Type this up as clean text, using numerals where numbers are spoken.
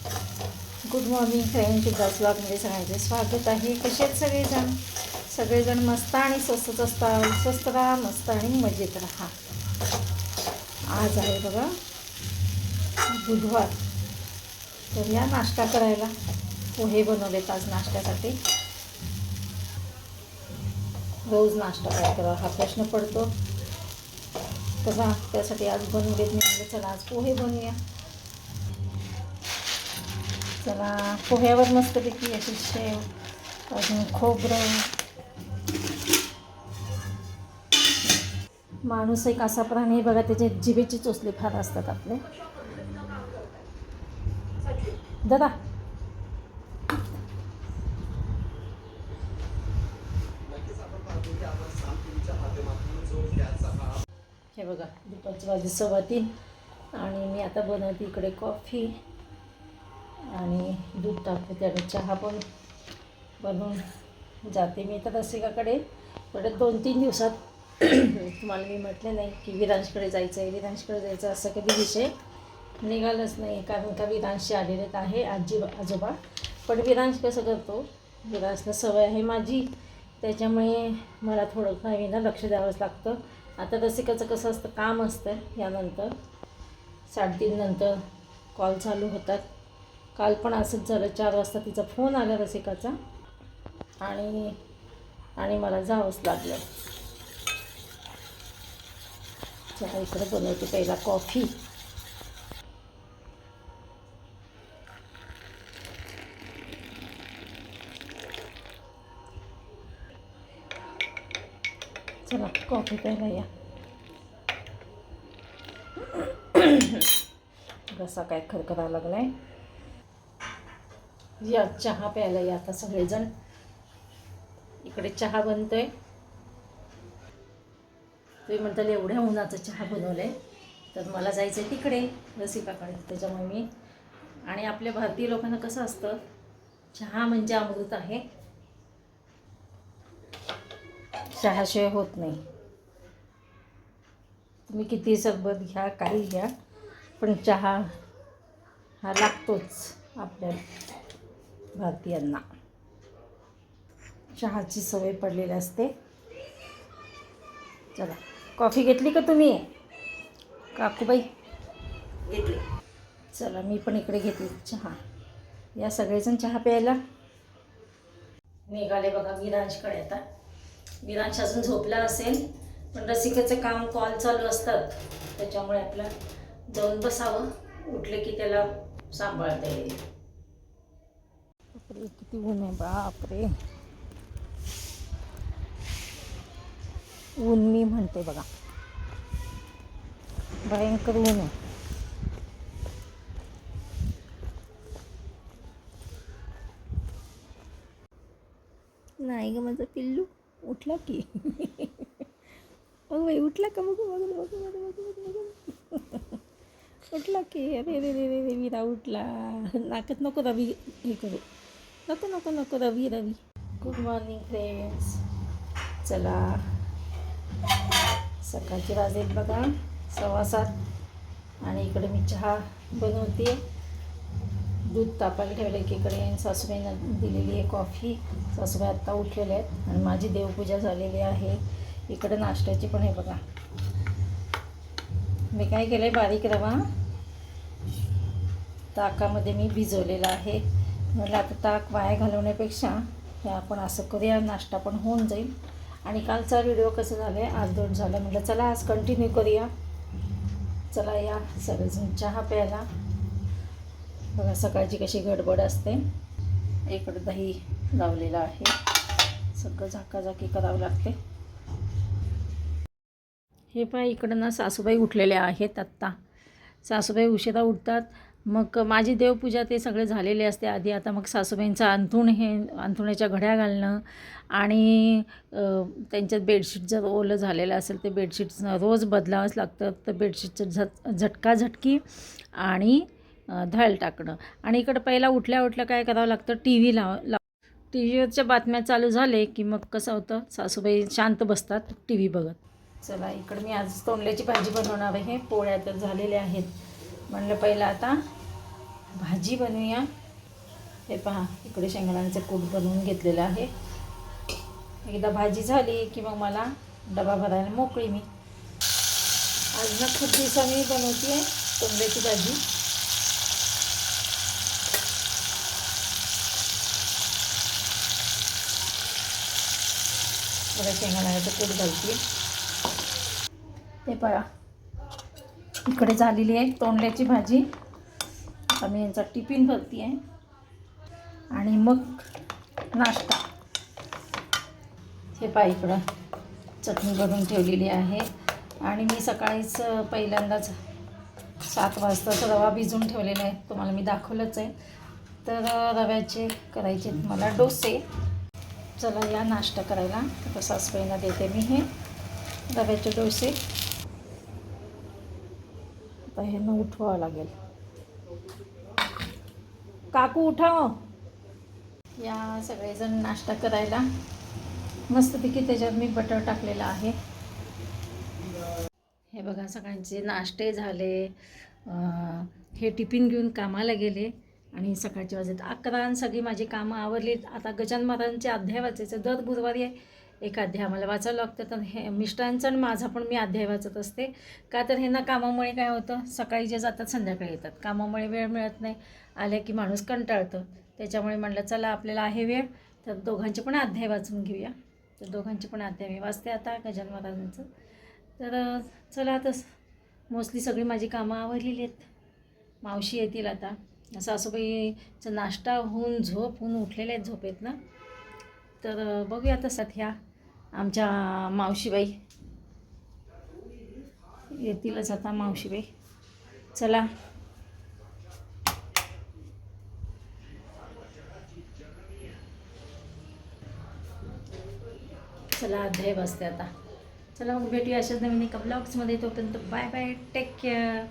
Good morning friends, उदास ब्लॉगमध्ये सगळ्यांचे स्वागत आहे. कसे आहेत सगळेजण मस्त आणि स्वस्तच असतात. स्वस्त राहा, मस्त आणि मजेत राहा. आज आहे बघा बुधवार, तर या नाश्ता करायला पोहे बनवलेत आज नाश्त्यासाठी. रोज नाश्ता काय करावा हा प्रश्न पडतो. तसा त्यासाठी आज बनवलेत. मी म्हटलं चला आज पोहे बनवूया. चला पोह्यावर मस्तपैकी अशी शेव, अजून खोबरं. माणूस एक असा प्राणी आहे बघा, त्याचे जिभेचे चोचले फार असतात आपले. दादा हे बघा, दुपारची वाजली 3:15 आणि मी आता बनवते इकडे कॉफी आणि दूध टाकते. त्याने चहा पण बनवून जाते मी तर रसिकाकडे. परत 2-3 दिवसात तुम्हाला मी म्हटलं नाही की विरांशकडे जायचं असं कधी विषय निघालच नाही. कारण का विरांशी आलेलेत आहे आजोबा. पण विरांश कसं करतो, विरांशला सवय आहे माझी, त्याच्यामुळे मला थोडं काही ना लक्ष द्यावंच लागतं. आता रसिकाचं कसं असतं, काम असतं यानंतर 3:30 नंतर कॉल चालू होतात. काल पण असंच झालं, 4 वाजता तिचा फोन आला रसिकाचा आणि मला जावंच लागलं. चला इकडे बनवते पहिला कॉफी. चला कॉफी प्यायला या. घसा काय खरखरा लागलाय. या चहा प्यायला या आता सगळेजण. इकडे चहा बनतोय. तुम्ही म्हणताल एवढ्या उन्हाचा चहा बनवलाय, तर मला जायचं आहे तिकडे रसिकाकडे. त्याच्यामुळे मी, आणि आपल्या भारतीय लोकांना कसं असतं, चहा म्हणजे अमृत आहे, चहाशिवाय होत नाही. तुम्ही किती सरबत घ्या, काही घ्या, पण चहा हा लागतोच आपल्या भारतीयांना. चहाची सवय पडलेली असते. चला कॉफी घेतली का तुम्ही काकूबाई? घेतली. चला मी पण इकडे घेतली चहा. या सगळेजण चहा प्यायला निघाले बघा विरांशकडे. आता विरांश अजून झोपला असेल, पण रसिकाचं काम कॉल चालू असतात, त्याच्यामुळे आपलं जाऊन बसावं. उठले की त्याला सांभाळता येईल. बापरे किती ऊन आहे, बापरे ऊन मी म्हणते बघा, भयंकर ऊन आहे. नाही ग माझा पिल्लू उठला की. बाई उठला का? बघू उठला की. अरे रे रे रे रे वीरा उठला. नाकत नको रवी हे करू, नको रवी. Good morning friends. चला सकाळचे वाजलेत बघा 7:15 आणि इकडे मी चहा बनवते. दूध तापायला ठेवलं एकीकडे. सासूबाईंना दिलेली आहे कॉफी. सासूबाई आत्ता उठलेल्या आहेत आणि माझी देवपूजा झालेली आहे. इकडे नाश्त्याची पण आहे बघा. मी काय केलं आहे, बारीक रवा ताकामध्ये मी भिजवलेला आहे. म्हटलं आता ताक वाया घालवण्यापेक्षा हे आपण असं करूया, नाश्ता पण होऊन जाईल. आणि कालचा व्हिडिओ कसं झालं आहे, अर्धवट झालं. म्हटलं चला आज कंटिन्यू करूया. चला या सगळेजण चहा प्यायला. बघा सकाळची कशी गडबड असते. इकडं दही लावलेलं आहे, सगळं झाकाझाकी करावं लागते. हे पहा इकडं ना सासूबाई उठलेल्या आहेत आत्ता. सासूबाई उशिरा उठतात. मग माझी देवपूजा ते सगळे झालेले असते आधी. आता मग सासूबाईंचं अंथरुणाच्या घड्या घालणं आणि त्यांच्यात बेडशीट जर ओलं झालेलं असेल ते बेडशीट रोज बदलावंच लागतं. तर बेडशीटचं झटकाझटकी आणि धळ टाकणं. आणि इकडं पहिला उठल्या काय करावं लागतं, टी व्ही टी व्हीवरच्या बातम्या चालू झाले की मग कसं होतं, सासूबाई शांत बसतात टी व्ही बघत. चला इकडं मी आज तोंडल्याची भाजी बनवणार आहे. पोळ्या तर झालेल्या आहेत. म्हणलं पहिलं आता भाजी बनवूया. हे पहा, इकडे शेंगदाण्याचं कूट बनवून घेतलेलं आहे. एकदा भाजी झाली की मग मला डबा भरायला मोकळी मी. आज ना खूप दिवसांनी बनवते आहे तोंडल्याची भाजी. बघा, शेंगदाण्याचं कूट घालते. ते पहा, इकडे झालेली आहे तोंडल्याची भाजी. आता मी यांचा टिफिन भरती आहे आणि मग नाश्ता. हे पहा, इकडं चटणी बनवून ठेवलेली आहे. आणि मी सकाळीच पहिल्यांदाच 7 वाजताचा रवा भिजवून ठेवलेला आहे, तुम्हाला मी दाखवलंच आहे. तर रव्याचे करायचे मला डोसे. चला या नाश्ता करायला. आता सासूबाईंना देते मी हे रव्याचे डोसे. आता हे न उठवावं लागेल. काकू उठाव. या सगळेजण नाश्ता करायला. मस्तपैकी त्याच्यात मी बटर टाकलेला आहे. हे बघा, सगळ्यांचे नाश्ते झाले. हे टिफिन घेऊन कामाला गेले आणि सकाळचे वाजत 11 आणि सगळी माझी कामं आवरली. आता गजानन महाराजांचे अध्याय वाचायचं. दर बुधवारी एक अध्याय आम्हाला वाचावं लागतं. तर हे मिस्टरांचा आणि माझा पण मी अध्याय वाचत असते. का तर हे ना कामामुळे काय होतं, सकाळी जे जातात संध्याकाळी येतात. कामामुळे वेळ मिळत नाही. आल्या की माणूस कंटाळतं. त्याच्यामुळे म्हटलं चला आपल्याला आहे वेळ तर दोघांचे पण अध्याय वाचून घेऊया. तर दोघांचे पण अध्याय मी वाचते आता गजानन महाराजांचं. तर चला, आता मोस्टली सगळी माझी कामं आवरलेली आहेत. मावशी येतील आता. सासूबाईचा नाश्ता होऊन होऊन उठलेल्या आहेत झोपेत ना. तर बघूया आता सध्या आमच्या मावशीबाई येतीलच आता. मावशीबाई चला. चला अध्याय वाचते आता. चला मग भेटूया अशाच नवीन एका ब्लॉग्समध्ये. तोपर्यंत बाय बाय, टेक केअर.